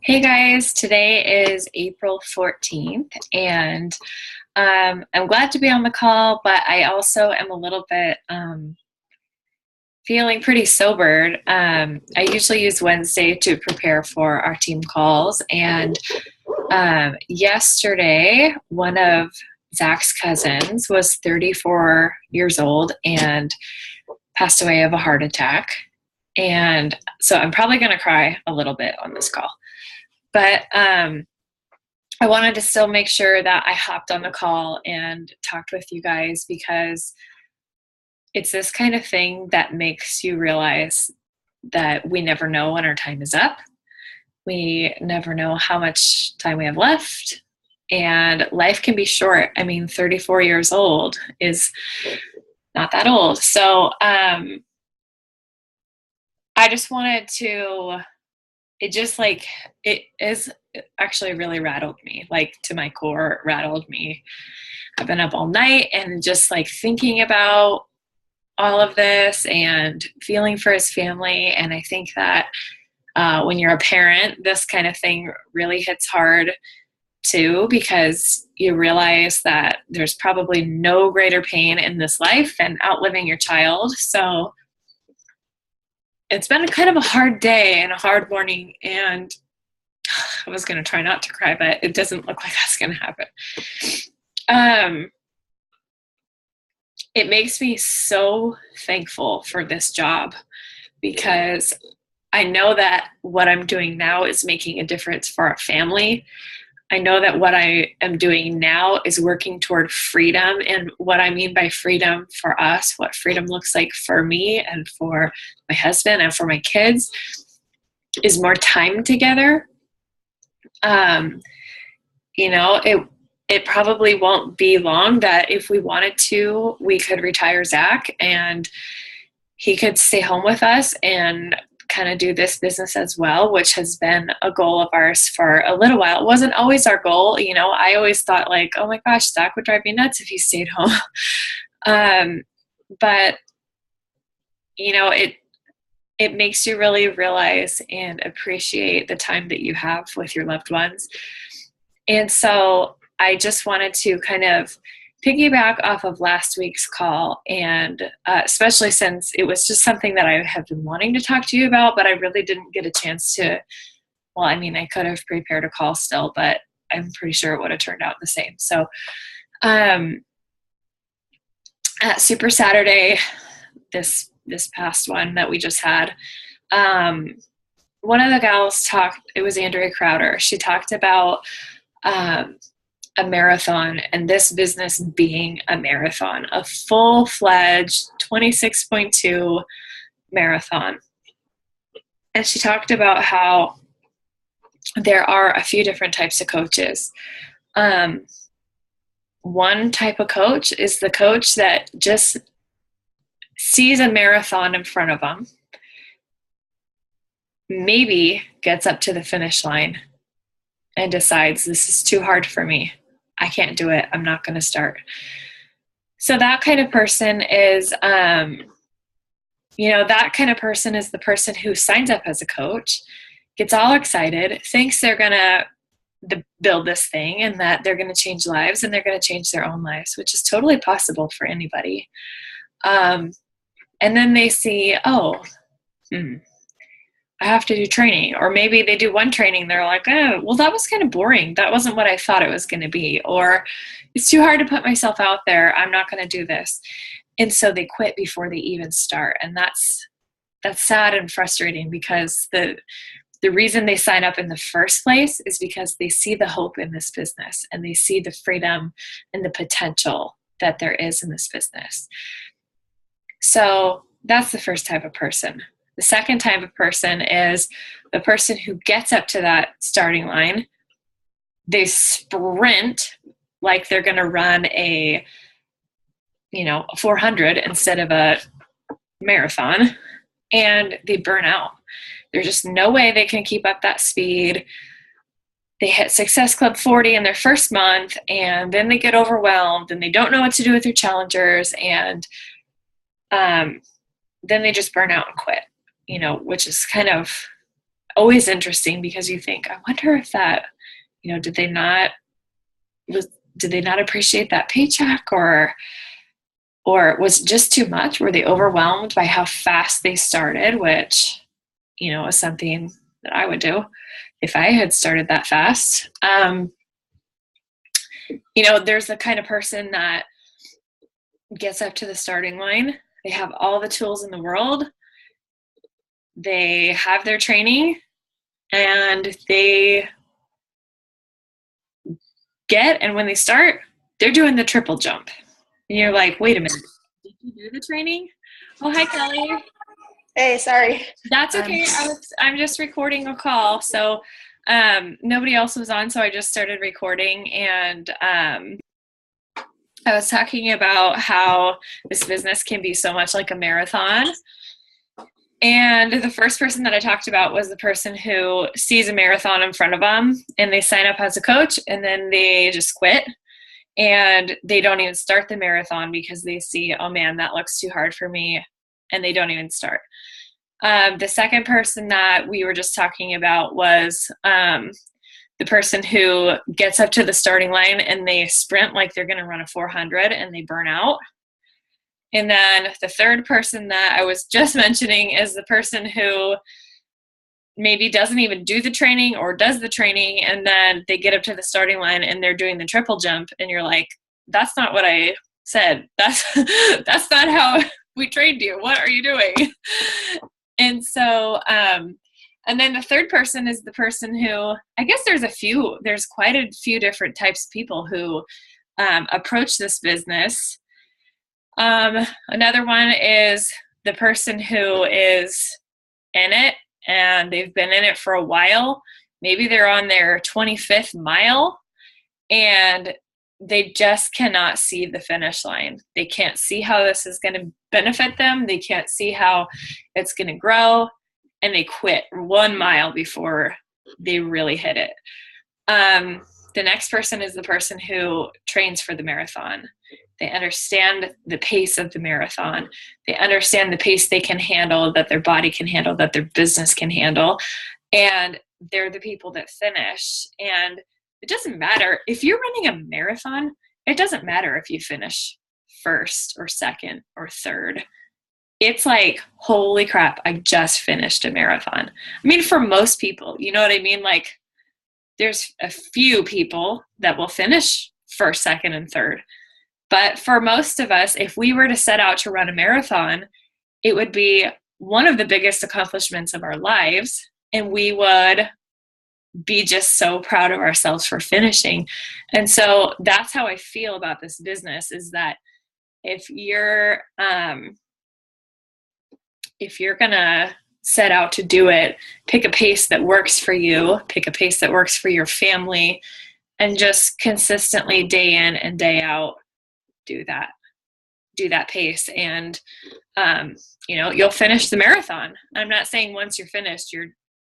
Hey guys, today is April 14th, and I'm glad to be on the call, but I also am a little bit feeling pretty sobered. I usually use Wednesday to prepare for our team calls, and yesterday, one of Zach's cousins was 34 years old and passed away of a heart attack. And so I'm probably going to cry a little bit on this call. But I wanted to still make sure that I hopped on the call and talked with you guys because it's this kind of thing that makes you realize that we never know when our time is up. We never know how much time we have left. And life can be short. I mean, 34 years old is not that old. So I just wanted to it is actually really rattled me, like to my core, rattled me. I've been up all night and just like thinking about all of this and feeling for his family. And I think that when you're a parent, this kind of thing really hits hard too, because you realize that there's probably no greater pain in this life than outliving your child. So it's been kind of a hard day and a hard morning, and I was going to try not to cry, but it doesn't look like that's going to happen. It makes me so thankful for this job because I know that what I'm doing now is making a difference for our family. I know that what I am doing now is working toward freedom, and what I mean by freedom for us, what freedom looks like for me and for my husband and for my kids, is more time together. It probably won't be long that if we wanted to, we could retire Zach and he could stay home with us and kind of do this business as well, which has been a goal of ours for a little while. It wasn't always our goal. I always thought like, oh my gosh, Zach would drive me nuts if he stayed home. But it makes you really realize and appreciate the time that you have with your loved ones. And so I just wanted to kind of piggyback off of last week's call, and especially since it was just something that I have been wanting to talk to you about, but I really didn't get a chance to. Well, I mean, I could have prepared a call still, but I'm pretty sure it would have turned out the same. So at Super Saturday, this past one that we just had, one of the gals talked, it was Andrea Crowder. She talked about a marathon and this business being a marathon, a full-fledged 26.2 marathon. And she talked about how there are a few different types of coaches. One type of coach is the coach that just sees a marathon in front of them, maybe gets up to the finish line and decides this is too hard for me. I can't do it. I'm not going to start. So that kind of person is, that kind of person is the person who signs up as a coach, gets all excited, thinks they're going to build this thing and that they're going to change lives and they're going to change their own lives, which is totally possible for anybody. And then they see, I have to do training. Or maybe they do one training. They're like, oh, well, that was kind of boring. That wasn't what I thought it was going to be. Or it's too hard to put myself out there. I'm not going to do this. And so they quit before they even start. And that's sad and frustrating because the reason they sign up in the first place is because they see the hope in this business and they see the freedom and the potential that there is in this business. So that's the first type of person. The second type of person is the person who gets up to that starting line. They sprint like they're going to run a 400 instead of a marathon, and they burn out. There's just no way they can keep up that speed. They hit Success Club 40 in their first month, and then they get overwhelmed, and they don't know what to do with their challengers, and then they just burn out and quit. Which is kind of always interesting because you think, I wonder if that, did they not appreciate that paycheck, or was it just too much? Were they overwhelmed by how fast they started, which, is something that I would do if I had started that fast. There's the kind of person that gets up to the starting line. They have all the tools in the world. They have their training, and and when they start, they're doing the triple jump. And you're like, wait a minute, did you do the training? Oh, hi, Kelly. Hey, sorry. That's okay. I'm just recording a call. So nobody else was on, so I just started recording. And I was talking about how this business can be so much like a marathon. And the first person that I talked about was the person who sees a marathon in front of them, and they sign up as a coach, and then they just quit. And they don't even start the marathon because they see, oh man, that looks too hard for me. And they don't even start. The second person that we were just talking about was the person who gets up to the starting line and they sprint like they're going to run a 400 and they burn out. And then the third person that I was just mentioning is the person who maybe doesn't even do the training or does the training, and then they get up to the starting line and they're doing the triple jump, and you're like, that's not what I said. That's not how we trained you. What are you doing? And so, and then the third person is the person who, I guess there's quite a few different types of people who approach this business. Another one is the person who is in it and they've been in it for a while. Maybe they're on their 25th mile and they just cannot see the finish line. They can't see how this is going to benefit them. They can't see how it's going to grow, and they quit 1 mile before they really hit it. The next person is the person who trains for the marathon. They understand the pace of the marathon. They understand the pace they can handle, that their body can handle, that their business can handle. And they're the people that finish. And it doesn't matter. If you're running a marathon, it doesn't matter if you finish first or second or third. It's like, holy crap, I just finished a marathon. I mean, for most people, you know what I mean? Like, there's a few people that will finish first, second, and third. But for most of us, if we were to set out to run a marathon, it would be one of the biggest accomplishments of our lives. And we would be just so proud of ourselves for finishing. And so that's how I feel about this business, is that if you're going to set out to do it, pick a pace that works for you, pick a pace that works for your family, and just consistently day in and day out do that pace, and you'll finish the marathon. I'm not saying once you're finished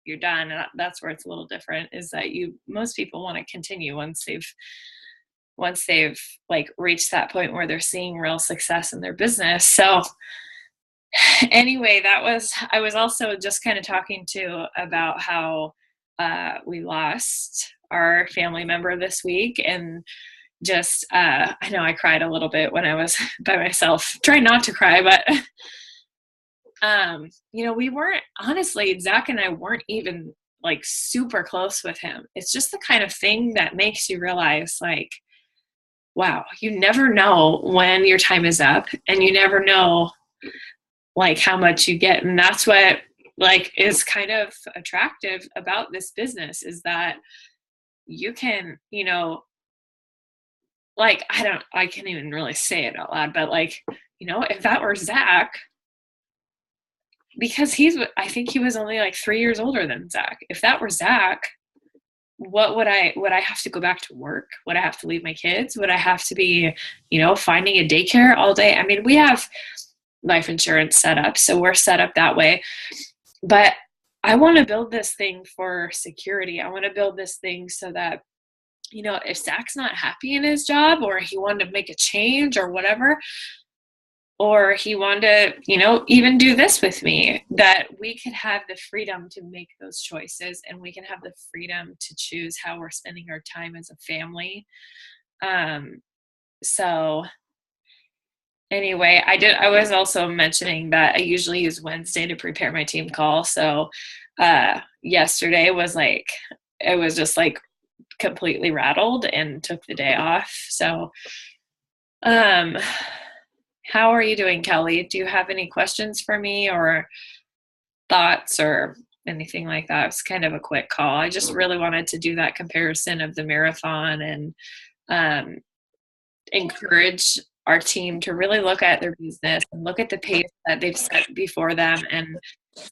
you're done. That's where it's a little different, is that most people want to continue once they've like reached that point where they're seeing real success in their business. So anyway, I was also just kind of talking about how we lost our family member this week, and just I know I cried a little bit when I was by myself. Try not to cry, but we weren't, honestly, Zach and I weren't even like super close with him. It's just the kind of thing that makes you realize, like, wow, you never know when your time is up, and you never know like how much you get. And that's what like is kind of attractive about this business, is that you can, like, I can't even really say it out loud, but like, if that were Zach, because I think he was only like 3 years older than Zach. If that were Zach, what would I have to go back to work? Would I have to leave my kids? Would I have to be, finding a daycare all day? I mean, we have life insurance set up, so we're set up that way. But I want to build this thing for security. I want to build this thing so that, if Zach's not happy in his job, or he wanted to make a change or whatever, or he wanted to, even do this with me, that we could have the freedom to make those choices, and we can have the freedom to choose how we're spending our time as a family. So anyway, I was also mentioning that I usually use Wednesday to prepare my team call. So yesterday was it was just completely rattled and took the day off. So how are you doing, Kelly? Do you have any questions for me or thoughts or anything like that? It's kind of a quick call. I just really wanted to do that comparison of the marathon and encourage our team to really look at their business and look at the pace that they've set before them and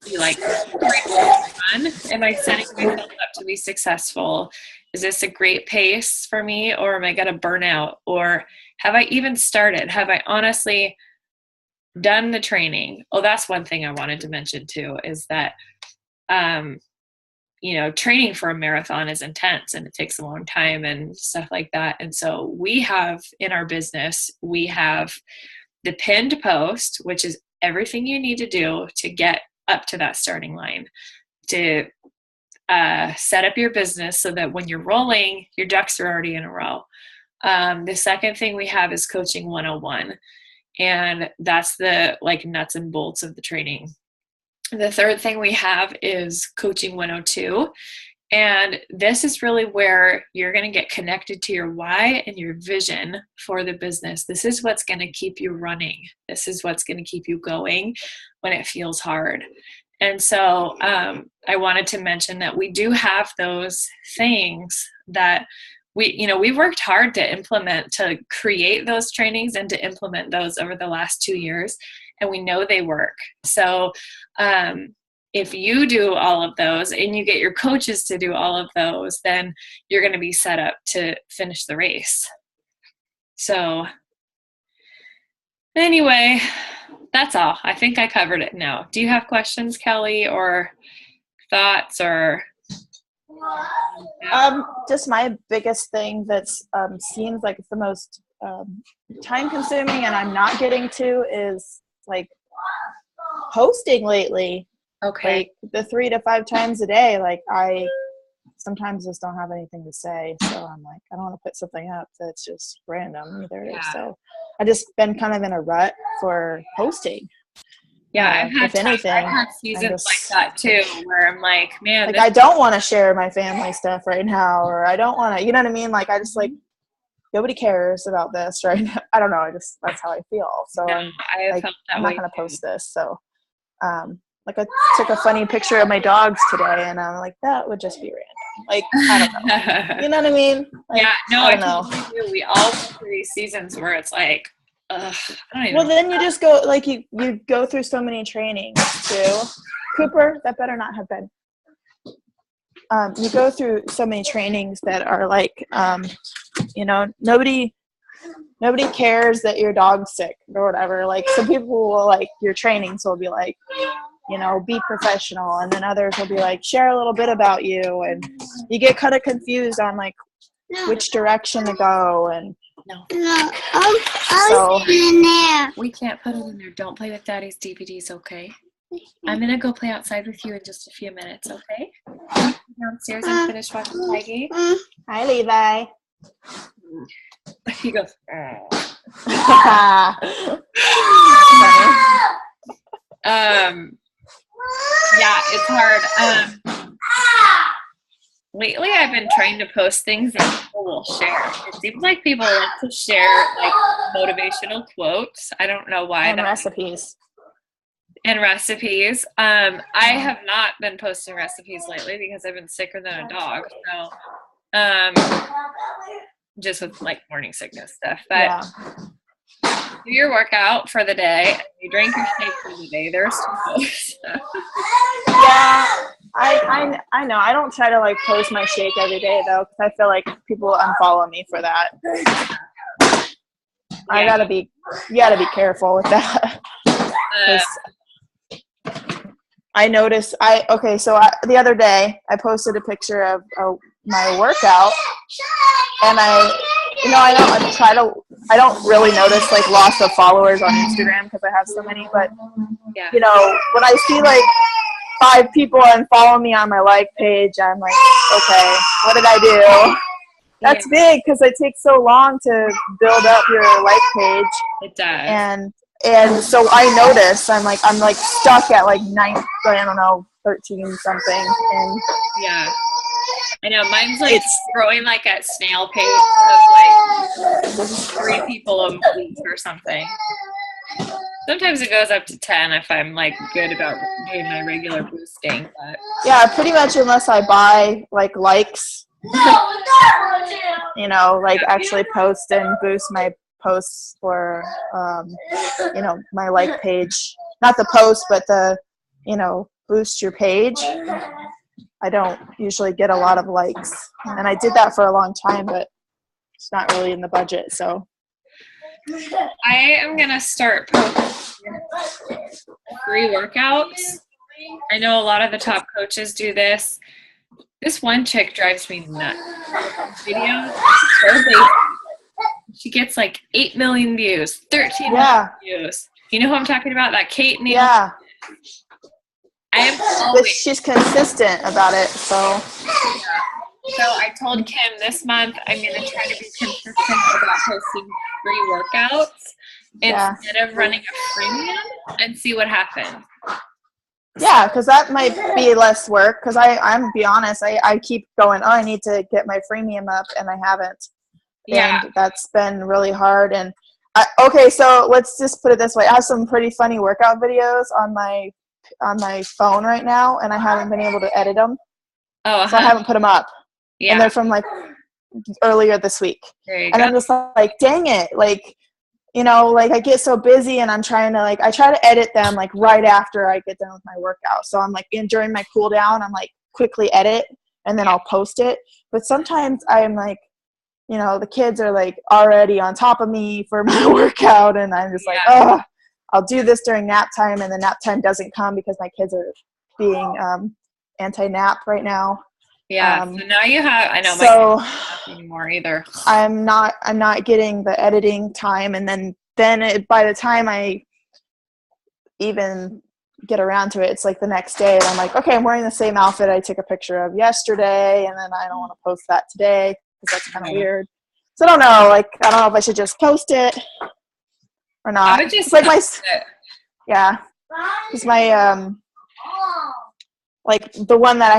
be like, am I setting myself up to be successful? Is this a great pace for me, or am I going to burn out? Or have I even started? Have I honestly done the training? Oh, that's one thing I wanted to mention too, is that, training for a marathon is intense and it takes a long time and stuff like that. And so we have in our business, we have the pinned post, which is everything you need to do to get up to that starting line, to set up your business so that when you're rolling, your ducks are already in a row. The second thing we have is Coaching 101. And that's the nuts and bolts of the training. The third thing we have is Coaching 102. And this is really where you're going to get connected to your why and your vision for the business. This is what's going to keep you running. This is what's going to keep you going when it feels hard. And so I wanted to mention that we do have those things that we worked hard to implement, to create those trainings and to implement those over the last 2 years. And we know they work. So if you do all of those and you get your coaches to do all of those, then you're going to be set up to finish the race. So anyway, that's all. I think I covered it now. Do you have questions, Kelly, or thoughts or? Just my biggest thing that's seems like it's the most time consuming and I'm not getting to is posting lately. Okay. The 3 to 5 times a day, I sometimes just don't have anything to say. So I'm I don't want to put something up that's just random either. Yeah. So I just been kind of in a rut for posting. Yeah, I've had seasons like that too, where I'm man. I don't want to share my family stuff right now, or I don't want to, you know what I mean? I just nobody cares about this right now. I don't know. That's how I feel. So no, I'm not going to post this. So, I took a funny picture of my dogs today, and I'm that would just be random. I don't know. You know what I mean? Yeah, no, I totally do. We all go through these seasons where it's I don't even know. Then you just go, you go through so many trainings too. Cooper, that better not have been. You go through so many trainings that are nobody cares that your dog's sick or whatever. Some people will your trainings will be be professional, and then others will be share a little bit about you, and you get kind of confused on which direction to go. And I'll in there. We can't put it in there. Don't play with Daddy's DVDs, okay? I'm gonna go play outside with you in just a few minutes, okay? Downstairs and finish watching Peggy. Hi, Levi. He goes. Yeah, it's hard. Lately, I've been trying to post things that people will share. It seems like people like to share motivational quotes. I don't know why. And recipes. And recipes. I have not been posting recipes lately because I've been sicker than a dog. So, just with morning sickness stuff. But do your workout for the day. And you drink your shake for the day. There's two posts. Yeah. I know. I don't try to post my shake every day though, because I feel people unfollow me for that. Yeah. You gotta be careful with that. I noticed. The other day I posted a picture of my workout, and I don't really notice like loss of followers on Instagram because I have so many, but yeah. When I see like 5 people unfollow me on my like page, I'm like, okay, what did I do? That's big because it takes so long to build up your like page. It does. And so I notice I'm like stuck at like 13 something, and yeah. I know mine's like growing like at snail pace of like 3 people a week or something. Sometimes it goes up to 10 if I'm like good about doing my regular boosting. But yeah, pretty much unless I buy like likes, actually post and boost my posts for my like page. Not the post, but the boost your page. I don't usually get a lot of likes, and I did that for a long time, but it's not really in the budget. So I am gonna start posting free workouts. I know a lot of the top coaches do this. This one chick drives me nuts. Videos, she gets like 8 million views, 13 million views. You know who I'm talking about? That Kate Neal. Yeah. But she's consistent about it, so. So I told Kim this month I'm going to try to be consistent about posting free workouts instead of running a freemium and see what happens. Yeah, because that might be less work. Because I'm be honest, I keep going, I need to get my freemium up, and I haven't. Yeah. And that's been really hard. And so let's just put it this way. I have some pretty funny workout videos on my phone right now, and I haven't been able to edit them. Oh, so I haven't put them up. Yeah. And they're from like earlier this week. There you go. I'm just like, dang it. Like, I get so busy, and I'm trying to I try to edit them like right after I get done with my workout. So I'm like during my cool down, I'm like quickly edit, and then I'll post it. But sometimes I'm like, the kids are like already on top of me for my workout, and I'm just like, oh, I'll do this during nap time, and the nap time doesn't come because my kids are being anti-nap right now. Yeah. So now you have. I know. So my kids don't anymore either. I'm not getting the editing time, and then by the time I even get around to it, it's like the next day, and I'm like, okay, I'm wearing the same outfit I took a picture of yesterday, and then I don't want to post that today because that's kind of weird. So I don't know. I don't know if I should just post it or not. I would just like because my like the one that I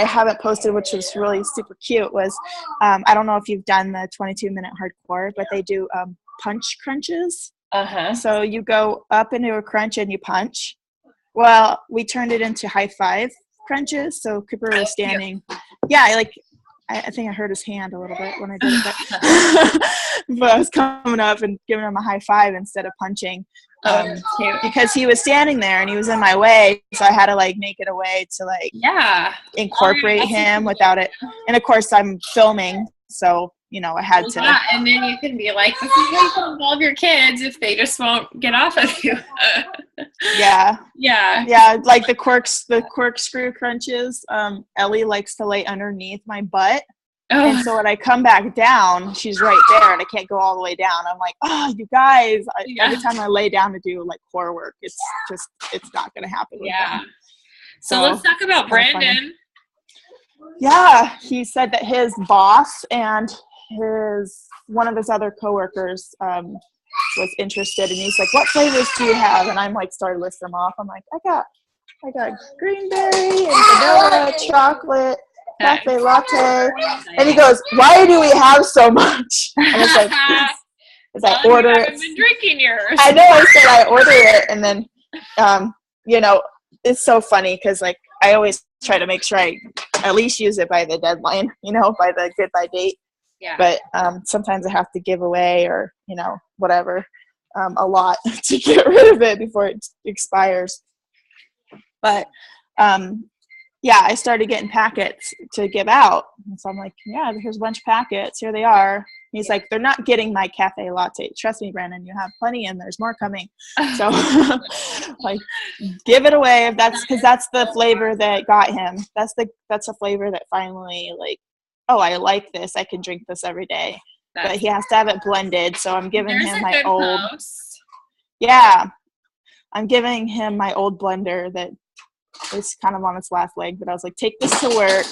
haven't posted, which was really super cute, was I don't know if you've done the 22-minute hardcore, but they do punch crunches. So you go up into a crunch and you punch. Well, we turned it into high five crunches. So Cooper was standing. Yeah, I think I hurt his hand a little bit when I did it, but I was coming up and giving him a high five instead of punching. Because he was standing there and he was in my way, so I had to make it a way to incorporate him without it. And of course I'm filming, so I had to. Yeah, and then you can be like, this is how you can involve your kids if they just won't get off of you. Yeah, like the corkscrew crunches. Ellie likes to lay underneath my butt. And so when I come back down, she's right there, and I can't go all the way down. I'm like, oh, you guys! Every time I lay down to do core work, it's not going to happen. Yeah. So let's talk about Brandon. Funny. Yeah, he said that his boss and one of his other coworkers was interested, and he's like, "What flavors do you have?" And I'm started listing them off. I'm like, I got greenberry and vanilla, chocolate. Cafe latte, and he goes, "Why do we have so much?" And it's like, "As I order it." I've been drinking yours. I know. I said I order it, and then, it's so funny because I always try to make sure I at least use it by the deadline, by the goodbye date. Yeah. But sometimes I have to give away or whatever a lot to get rid of it before it expires. But yeah, I started getting packets to give out. And so I'm like, yeah, here's a bunch of packets. Here they are. He's like, they're not getting my cafe latte. Trust me, Brandon, you have plenty and there's more coming. So give it away because that's the flavor that got him. That's the flavor that finally oh, I like this. I can drink this every day. but he has to have it blended. So I'm giving him my old. Host. Yeah, I'm giving him my old blender that is kind of on its last leg. But I was like, take this to work.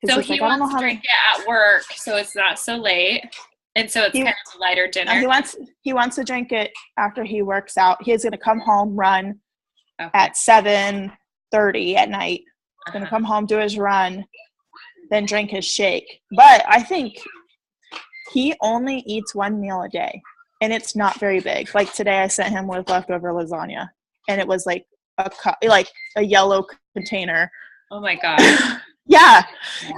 So he wants to drink it at work, so it's not so late, and so it's kind of a lighter dinner. He wants to drink it after he works out. He's going to come home, run at 7:30 at night. He's going to come home, do his run, then drink his shake. But I think he only eats one meal a day, and it's not very big. Like today, I sent him with leftover lasagna, and it was like a yellow container. Oh my god! Yeah,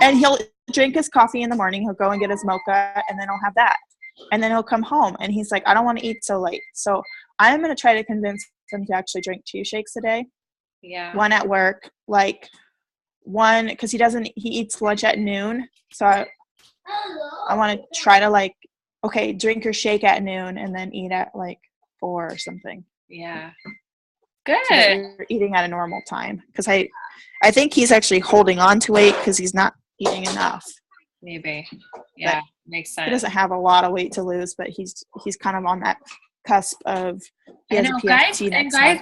and he'll drink his coffee in the morning. He'll go and get his mocha, and then he'll have that, and then he'll come home, and he's like, I don't want to eat so late. So I'm going to try to convince him to actually drink 2 shakes a day. Yeah. One at work, like one, because he eats lunch at noon. So I want to try to like, okay, drink your shake at noon and then eat at like 4 or something. Yeah. Good. So you're eating at a normal time. Because I think he's actually holding on to weight because he's not eating enough. Maybe. Yeah, but makes sense. He doesn't have a lot of weight to lose, but he's kind of on that cusp of guys'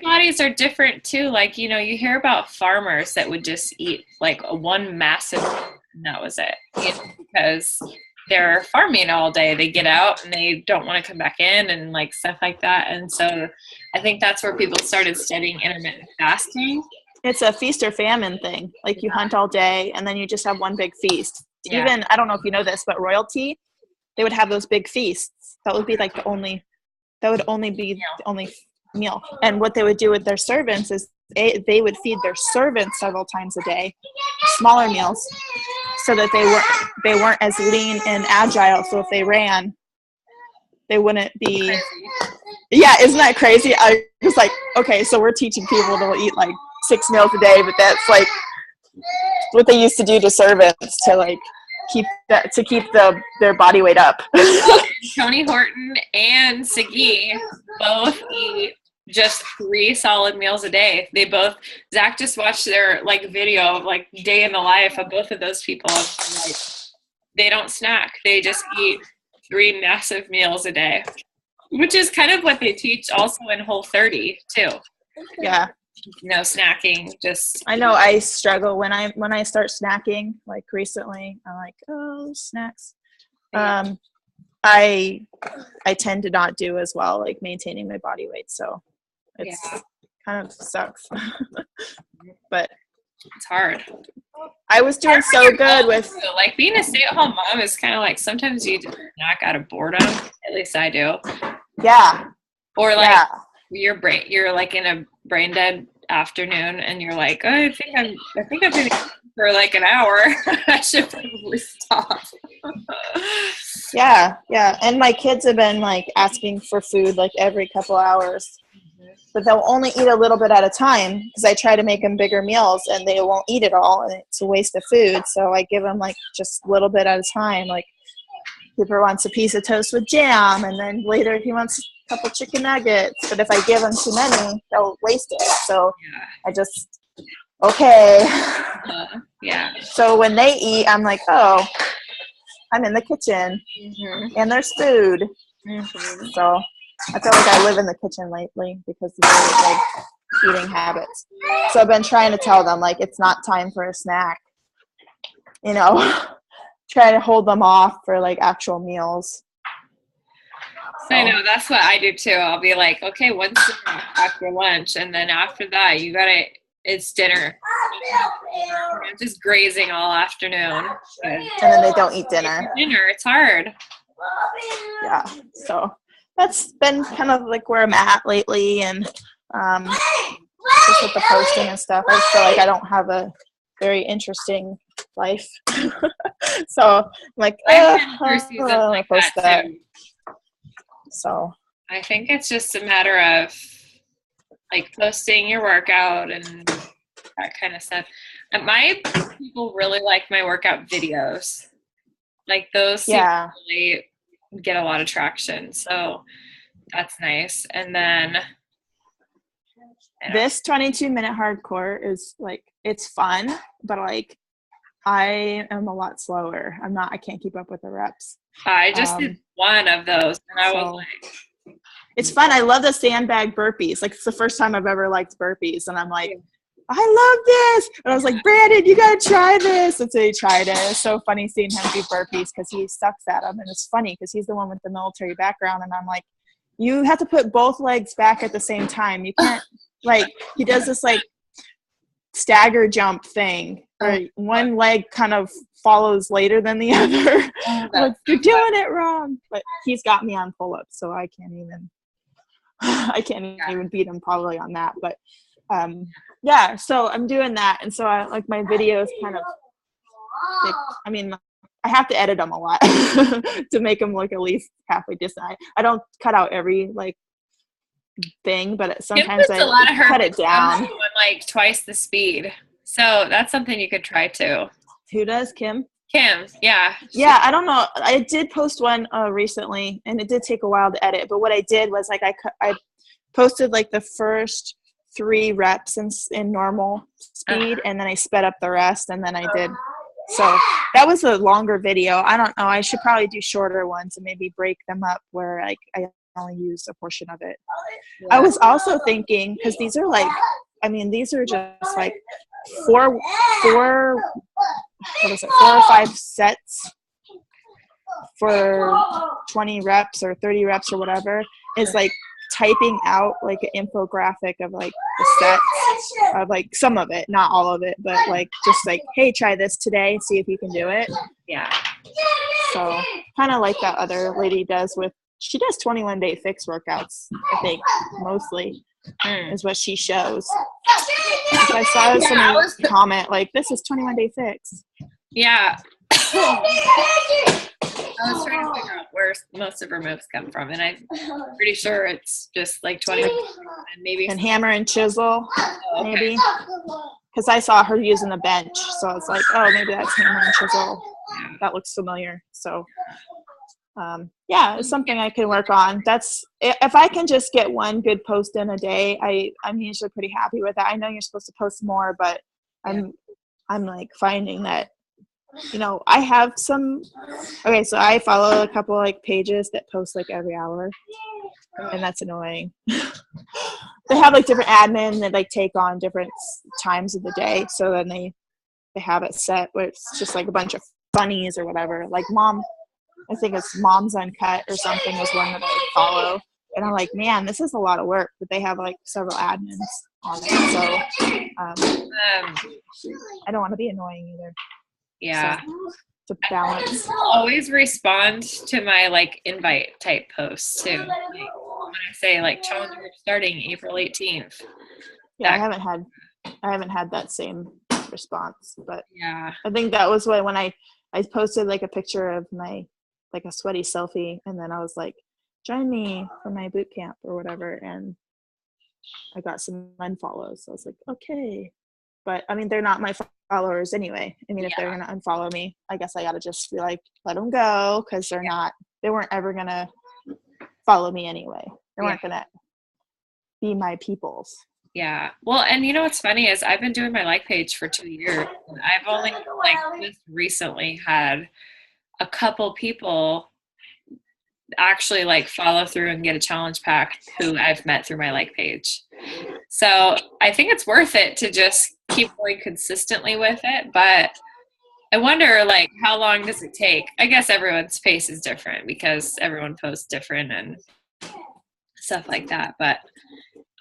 bodies are different too. Like, you hear about farmers that would just eat like one massive and that was it. Because they're farming all day. They get out and they don't want to come back in and like stuff like that. And so I think that's where people started studying intermittent fasting. It's a feast or famine thing. Like you hunt all day and then you just have one big feast. Yeah. Even, I don't know if you know this, but royalty, they would have those big feasts. That would be like the only meal. And what they would do with their servants is they would feed their servants several times a day, smaller meals, so that they weren't as lean and agile. So if they ran, they wouldn't be. Yeah, isn't that crazy? I was like, okay, so we're teaching people to eat like 6 meals a day, but that's like what they used to do to servants to like keep their body weight up. Tony Horton and Sagi both eat just 3 solid meals a day. Zach just watched their like video of like day in the life of both of those people. Like, they don't snack. They just eat 3 massive meals a day, which is kind of what they teach also in Whole30 too. Yeah. No snacking, just. I know I struggle when I start snacking. Like recently, I'm like, oh, snacks. I tend to not do as well, like maintaining my body weight. So it's kind of sucks. But it's hard. I was doing so good with like being a stay-at-home mom is kind of like sometimes you just snack out of boredom. At least I do. Yeah. Or like you're like in a brain dead afternoon and you're like, oh, I think I've been eating for like an hour. I should probably stop. Yeah. And my kids have been like asking for food like every couple hours. But they'll only eat a little bit at a time because I try to make them bigger meals and they won't eat it all and it's a waste of food. So I give them like just a little bit at a time. Like Cooper wants a piece of toast with jam and then later he wants a couple chicken nuggets. But if I give them too many, they'll waste it. So I just, okay. Yeah. So when they eat, I'm like, oh, I'm in the kitchen and there's food. So I feel like I live in the kitchen lately because of their like eating habits. So I've been trying to tell them like it's not time for a snack. Try to hold them off for like actual meals. So. I know, that's what I do too. I'll be like, okay, what's dinner after lunch? And then after that, it's dinner. I'm just grazing all afternoon. And then they don't eat dinner. It's hard. Yeah, so that's been kind of like where I'm at lately, and just with the posting and stuff, I just feel like I don't have a very interesting life. So I'm like, I post that. So I think it's just a matter of like posting your workout and that kind of stuff. And my people really like my workout videos. Like those really get a lot of traction. So that's nice. And then this 22-minute hardcore is like, it's fun, but like I am a lot slower. I can't keep up with the reps. I just did one of those and I was like, it's fun. I love the sandbag burpees. Like, it's the first time I've ever liked burpees. And I'm like, I love this. And I was like, Brandon, you got to try this. And so he tried it. It's so funny seeing him do burpees because he sucks at them. And it's funny because he's the one with the military background. And I'm like, you have to put both legs back at the same time. You can't, like, he does this, like, stagger jump thing. Or one leg kind of follows later than the other. Like, you're doing it wrong. But he's got me on pull-ups, so I can't even beat him probably on that. But yeah, so I'm doing that, and so I like my videos kind of like, I mean, I have to edit them a lot to make them look at least halfway decent. I don't cut out every like thing, but sometimes I cut it down. Like twice the speed. So that's something you could try too. Who does? Kim? Kim, yeah. Yeah, I don't know. I did post one recently, and it did take a while to edit. But what I did was like I posted like the first 3 reps in normal speed, and then I sped up the rest, and then I did. So that was a longer video. I don't know. I should probably do shorter ones and maybe break them up where like I only use a portion of it. Yeah. I was also thinking, because these are like, I mean, these are just like 4 or 5 sets for 20 reps or 30 reps or whatever, is like typing out like an infographic of like the sets of like some of it, not all of it, but like just like, hey, try this today, see if you can do it. Yeah. So kind of like that other lady does she does 21-day fix workouts, I think, mostly is what she shows. I saw someone comment like, this is 21-day fix. Yeah. I was trying to figure out where most of her moves come from, and I'm pretty sure it's just like 20 and maybe hammer and chisel, maybe. Because I saw her using the bench, so I was like, oh, maybe that's hammer and chisel. That looks familiar. So, yeah, it's something I can work on. That's if I can just get one good post in a day, I'm usually pretty happy with that. I know you're supposed to post more, but I'm like finding that, you know, I have some. Okay, so I follow a couple like pages that post like every hour, and that's annoying. They have like different admin that like take on different times of the day, so then they have it set where it's just like a bunch of funnies or whatever. Like I think it's Mom's Uncut or something is one that I follow, and I'm like, man, this is a lot of work. But they have like several admins on it, so I don't want to be annoying either. Yeah. So, to balance. I always respond to my like invite type posts too. Like, when I say like challenge group starting April 18th. Yeah, I haven't had that same response, but yeah, I think that was when I posted like a picture of my like a sweaty selfie, and then I was like, join me for my boot camp or whatever, and I got some unfollows. So I was like, okay. But I mean, they're not my followers anyway. I mean, if they're going to unfollow me, I guess I got to just be like, let them go, because they weren't ever going to follow me anyway. They weren't going to be my peoples. Yeah. Well, and you know what's funny is I've been doing my like page for 2 years. And I've only like just recently had a couple people actually like follow through and get a challenge pack who I've met through my like page. So I think it's worth it to just keep going consistently with it. But I wonder like how long does it take? I guess everyone's pace is different because everyone posts different and stuff like that. But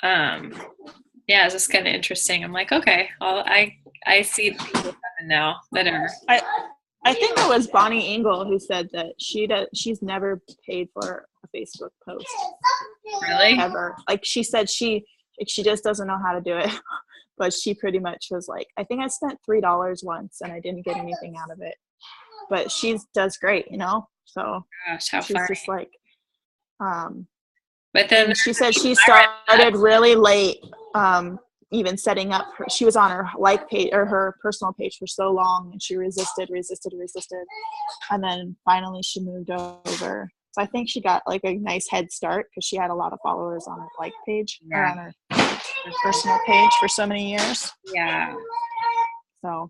yeah, it's just kind of interesting. I'm like, okay, well, I see the people coming now that are. I think it was Bonnie Engel who said that she's never paid for a Facebook post. Really? Ever. Like she said she just doesn't know how to do it. But she pretty much was like, I think I spent $3 once and I didn't get anything out of it. But she does great, you know? So gosh, how she's funny. Just like but then she said she started really late, even setting up she was on her like page or her personal page for so long, and she resisted, and then finally she moved over. So I think she got like a nice head start because she had a lot of followers on her like page or on her personal page for so many years. Yeah. So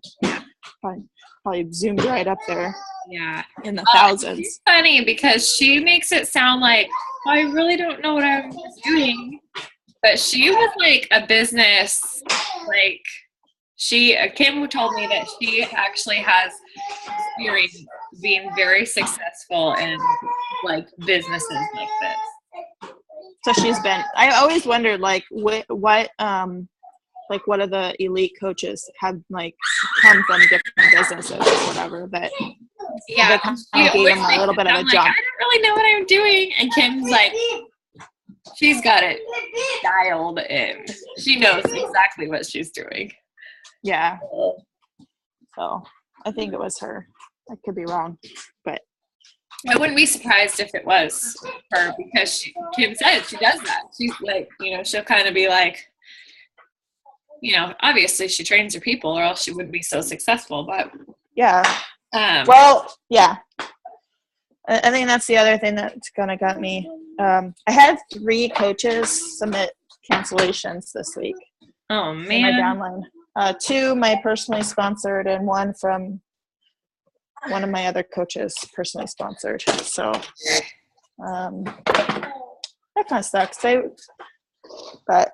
probably zoomed right up there. Yeah. In the thousands. It's funny because she makes it sound like, oh, I really don't know what I'm doing. But she was like a business, like Kim told me that she actually has experience being very successful in like businesses like this. So I always wondered like what of the elite coaches have like come from different businesses or whatever that gave them a little bit of a jump. I don't really know what I'm doing. And Kim's like, she's got it dialed in. She knows exactly what she's doing. Yeah. So I think it was her. I could be wrong, but I wouldn't be surprised if it was her because Kim said she does that. She's like, she'll kind of be like, obviously she trains her people or else she wouldn't be so successful. But yeah. Well, yeah. I think that's the other thing that's kind of got me. I had 3 coaches submit cancellations this week. Oh, man. In my downline. 2 my personally sponsored and 1 from one of my other coaches personally sponsored. So that kind of sucks. But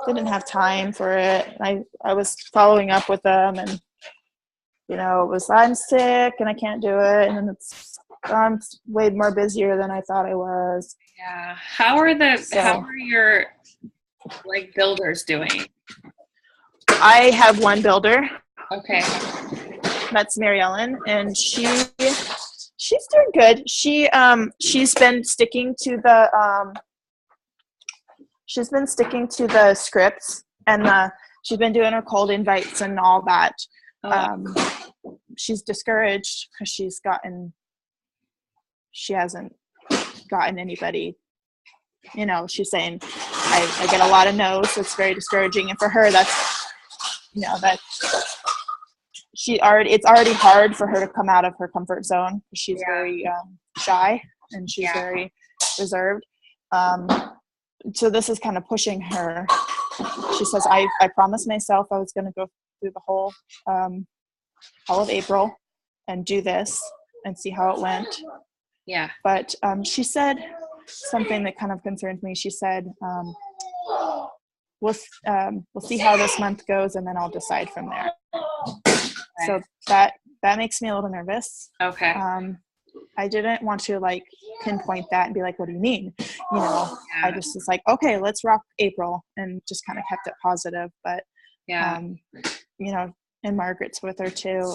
didn't have time for it. I was following up with them and it was I'm sick and I can't do it, and then I'm way more busier than I thought I was. Yeah. How are your like builders doing? I have one builder. Okay. That's Mary Ellen, and she's doing good. She's been sticking to the scripts, and she's been doing her cold invites and all that. She's discouraged because she hasn't gotten anybody. She's saying I get a lot of no's, so it's very discouraging, and for her that's it's already hard for her to come out of her comfort zone. She's very shy and she's very reserved. So this is kind of pushing her. She says, I promised myself I was going to go through the whole all of April and do this and see how it went. Yeah. But she said something that kind of concerned me. She said, we'll see how this month goes and then I'll decide from there. Okay. So that makes me a little nervous. Okay. I didn't want to like pinpoint that and be like, what do you mean? I just was like, okay, let's rock April, and just kind of kept it positive. But and Margaret's with her too.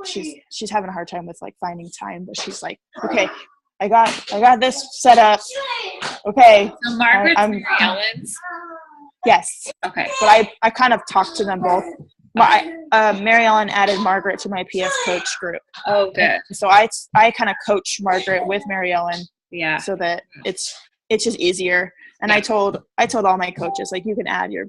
She's having a hard time with like finding time, but she's like, okay, I got this set up. Okay. So Margaret's Mary Ellen's? Yes. Okay. But I kind of talked to them both. Mary Ellen added Margaret to my PS coach group. Oh, good. So I kind of coach Margaret with Mary Ellen. Yeah. So that it's just easier. And I told all my coaches, like, you can add your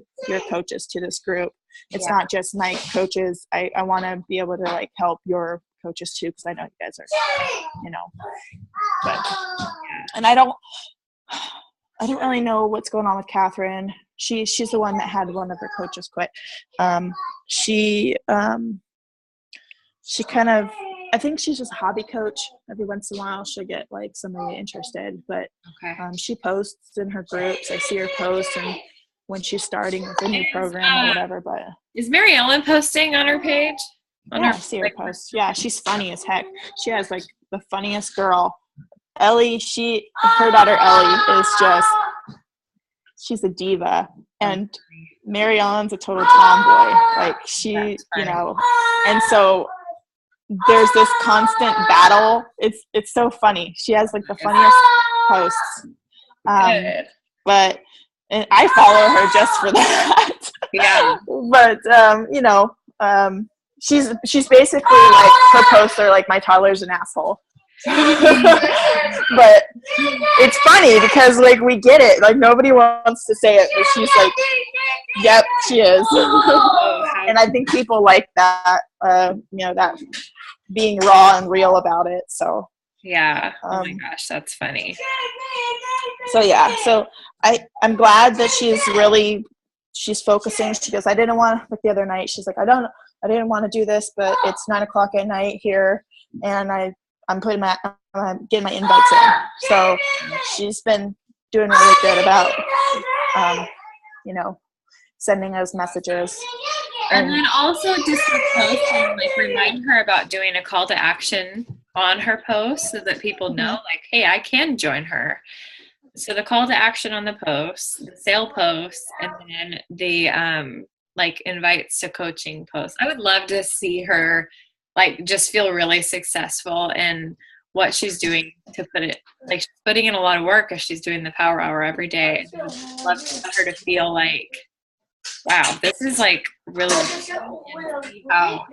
coaches to this group. It's not just my coaches. I want to be able to like help your coaches too, because I know you guys are, but and I don't really know what's going on with Catherine. She's the one that had one of her coaches quit. She kind of, I think she's just a hobby coach. Every once in a while she'll get like somebody interested, but she posts in her groups. I see her post and when she's starting with a new program or whatever. But is Mary Ellen posting on her page? I see her post. Yeah, she's funny as heck. She has like the funniest girl. Ellie, her daughter Ellie is just, she's a diva, and Mary Ellen's a total tomboy. Like she, and so there's this constant battle. It's so funny. She has like the funniest posts. But and I follow her just for that. Yeah. But she's basically like, her posts are like, my toddler's an asshole. But it's funny because like we get it, like nobody wants to say it, but she's like, yep, she is. And I think people like that, that being raw and real about it. So yeah. Oh my gosh, that's funny. So yeah, so I'm glad that she's focusing. She goes, I didn't want, like the other night, she's like, I don't I didn't want to do this, but it's 9:00 at night here, and I'm getting my invites in. So she's been doing really good about, sending us messages. And then also just post and like remind her about doing a call to action on her post so that people know, like, hey, I can join her. So the call to action on the post, the sale post, and then the like invites to coaching post. I would love to see her like just feel really successful in what she's doing, to put it like she's putting in a lot of work if she's doing the Power Hour every day. I'd love for her to feel like, wow, this is like really how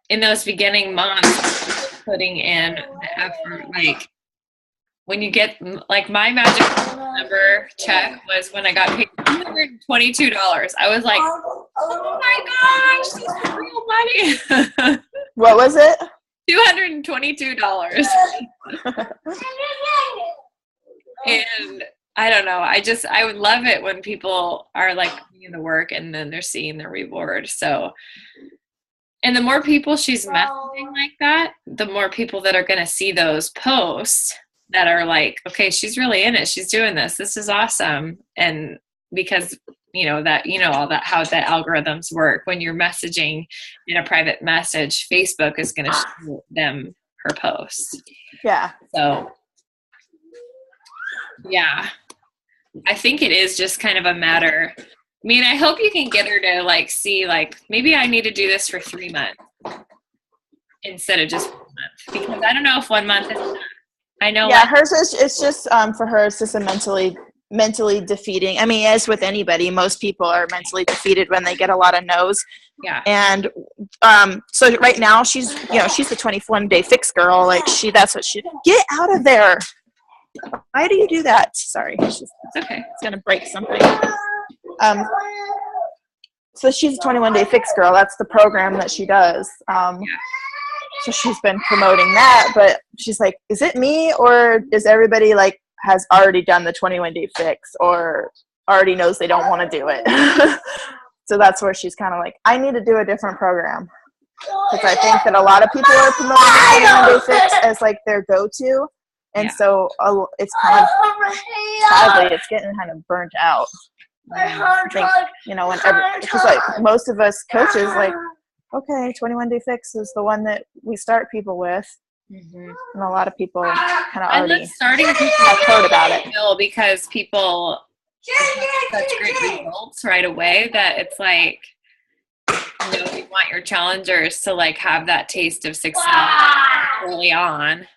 in those beginning months putting in the effort. Like when you get, like, my magic number check was when I got paid $222. I was like, oh my gosh, this is real money. What was it? $222. And I don't know. I would love it when people are like doing the work and then they're seeing the reward. So, and the more people she's messaging like that, the more people that are going to see those posts that are like, okay, she's really in it. She's doing this. This is awesome. And because, all that, how the algorithms work, when you're messaging in a private message, Facebook is going to show them her posts. Yeah. So, yeah, I think it is just kind of a matter. I mean, I hope you can get her to like see, like, maybe I need to do this for 3 months instead of just 1 month, because I don't know if 1 month is enough. I know. Yeah, hers is. It's just for her. It's just a mentally defeating. I mean, as with anybody, most people are mentally defeated when they get a lot of no's. Yeah. And so right now she's the 21-day fix girl. Like that's what she. Get out of there. Why do you do that? Sorry. It's okay. It's gonna break something. So she's a 21-day fix girl. That's the program that she does. So she's been promoting that, but she's like, is it me, or is everybody like has already done the 21-day fix or already knows they don't want to do it? So that's where she's kind of like, I need to do a different program, because I think that a lot of people are promoting the 21-day fix as like their go-to. And so it's kind of, sadly, it's getting kind of burnt out. I think, because like most of us coaches, like, okay, 21-day fix is the one that we start people with. And a lot of people kind of already have heard about it. Because people have such great results right away that it's like, you want your challengers to like have that taste of success early on.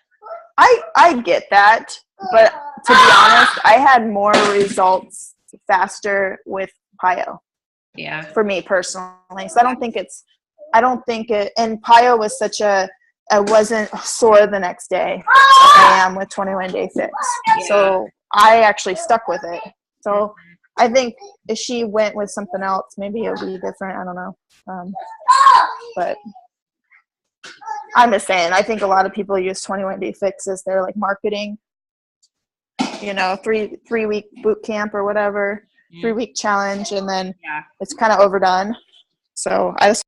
I get that, but to be honest, I had more results faster with PiYo. Yeah. For me personally. So I don't think it, and PiYo was I wasn't sore the next day like I am with 21-day fix. Yeah. So I actually stuck with it. So I think if she went with something else, maybe it would be different. I don't know. But I'm just saying, I think a lot of people use 21-day fix as their like marketing, 3-week boot camp or whatever, 3-week challenge, and then it's kind of overdone. So I just